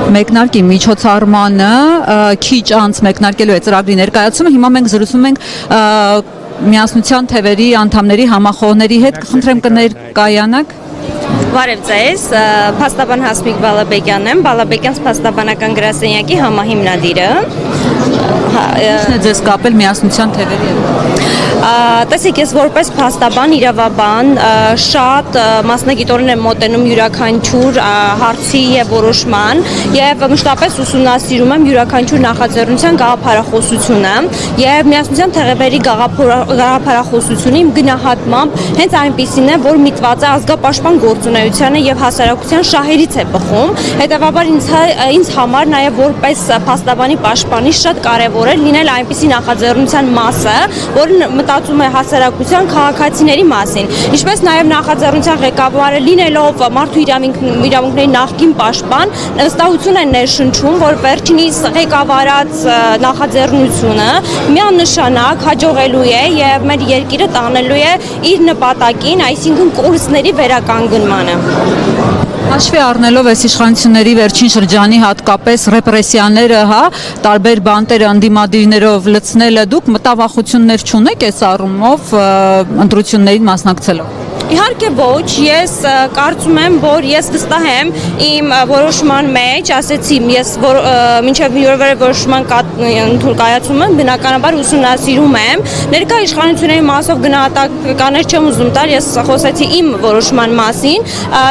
Մեկնարկի միջոցառմանը քիչ անց մեկնարկելու է ծրագրի ներկայացումը, հիմա մենք զրուցում ենք միասնության թևերի անդամների համախոհների հետ, խնդրեմ կներկայանաք։ Բարև ձեզ, փաստաբան Հասմիկ Բալաբեկյանն եմ, Բալաբեկյանց փաստաբանական գրասենյակի համահիմնադիրը։ Ինչն է ձեզ կապել միասնության թևերի հետ։ Տեսեք, ես որպես փաստաբան, իրավաբան, շատ մասնագիտորեն եմ մոտենում յուրաքանչյուր հարցի եւ որոշման եւ մշտապես ուսումնասիրում եմ յուրաքանչյուր նախաձեռնության գաղափարախոսությունը եւ միասնության թևերի գաղափարախոսությունը իմ գնահատմամբ հենց այնպիսին է, որ միտված է ազգապաշտպան գործունեությանը եւ հասարակության շահերից է բխում։ Հետեւաբար ինձ համար նաեւ որպես փաստաբանի պաշտպանի շատ կարեւոր է լինել այնպիսի նախաձեռնության մասը, որը մտածում է հասարակության քաղաքացիների մասին, ինչպես նաև նախաձեռնության ղեկավարը լինելով մարդու իրավունքների նախկին պաշտպան, վստահություն է ներշնչում, որ վերջինիս ղեկավարած նախաձեռնությունը միանշանակ հաջողելու է եւ մեր երկիրը տանելու է իր նպատակին, այսինքն կորուստների վերականգնմանը։ Հաշվի առնելով այս իշխանությունների վերջին շրջանի հատկապես ռեպրեսիաները, տարբեր բանտերը ընդդիմադիրներով լցնելը, դուք մտավախություններ չունեք այս առումով ընտրություններին մասնակցելով։ Իհարկե ոչ, ես կարծում եմ, որ ես վստահ եմ իմ որոշման մեջ, ասեցի, ես մինչև որոշման կայացումը բնականաբար ուսումնասիրում եմ, ներկա իշխանությունների մասով գնահատականներ չեմ ուզում տալ, ես խոսեցի իմ որոշման մասին,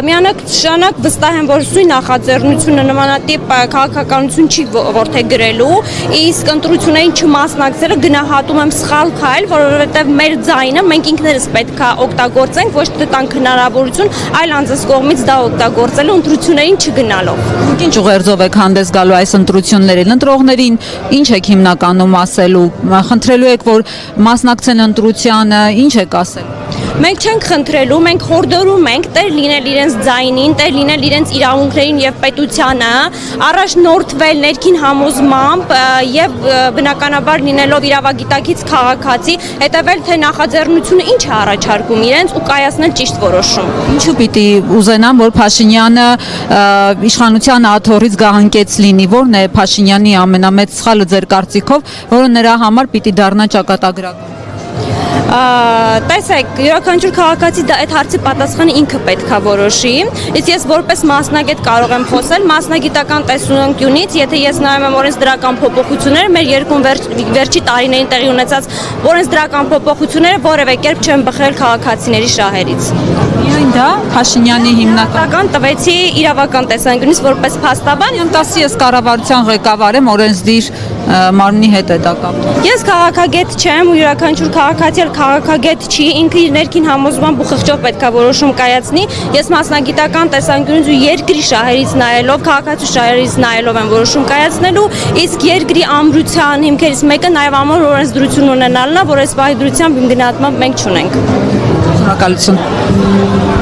միանշանակ վստահ եմ, որ սույն նախաձեռնությունը նմանատիպ քաղաքականություն չի որդեգրելու, իսկ ընտրություններին չմասնակցելը գնահատում եմ սխալ քայլ, որովհետև մեր ձայնը մենք ինքներս պետք է օգտագործենք, ոչ թե տանք հնարավորություն այլ անձս կողմից դա օգտագործելու ընտրություններին չգնալով։ Ինչ ուղերձով եք հանդես գալու այս ընտրություններին, ընտրողներին ինչ եք հիմնականում ասելու, խնդրելու եք, որ մասնակցեն ընտրությանը, ինչ եք ասելու։ Մենք չենք խնդրելու, մենք հորդորում ենք տեր լինել իրենց ձայնին, տեր լինել իրենց իրավունքներին եւ պետությանը, առաջնորդվել ներքին համոզմամբ եւ բնականաբար լինելով իրավագիտակից քաղաքացի, հետեւել թե նախաձեռնությունը ինչ է առաջարկում իրենց ու կայացնել ճիշտ որոշում։ Ինչու պիտի ուզենամ, որ Փաշինյանը իշխանության աթոռից գահանկեց լինի, որն է Փաշինյանի ամենամեծ սխալը ձեր կարծիքով, որը նրա համար պիտի դառնա ճակատագրական։ Տեսեք, յուրաքանչյուր քաղաքացի այդ հարցի պատասխանը ինքը պետք է որոշի, իսկ ես որպես մասնագետ կարող եմ խոսել մասնագիտական տեսանկյունից, եթե ես նայում եմ օրենսդրական փոփոխությունները, մեր երկրում վերջի տարիներին տեղի ունեցած օրենսդրական փոփոխությունները որևէ կերպ չեն բխել քաղաքացիների շահերից։ Միայն դա Փաշինյանի հիմնական տվեցի իրավական տեսանկյունից որպես փաստաբան, ՏԱՍ-ի ես կառավարության ղեկավար եմ, օրենսդիր մարմնի հետ է դա կապ։ Ես քաղաքագետ չեմ, յուրաքանչյուր քաղաքացի քաղաքագետ չի, ինքը իր ներքին համոզմամբ ու խղճով պետք է որոշում կայացնի։ Ես մասնագիտական տեսանկյունից ու երկրի շահերից նայելով, քաղաքացու շահերից նայելով եմ որոշում կայացնելու, իսկ երկրի ամրության հիմքերից մեկը նաև ամուր օրենսդրություն ունենալն է, որ այս պահի դրությամբ իմ գնահատմամբ մենք չունենք։ Շնորհակալություն։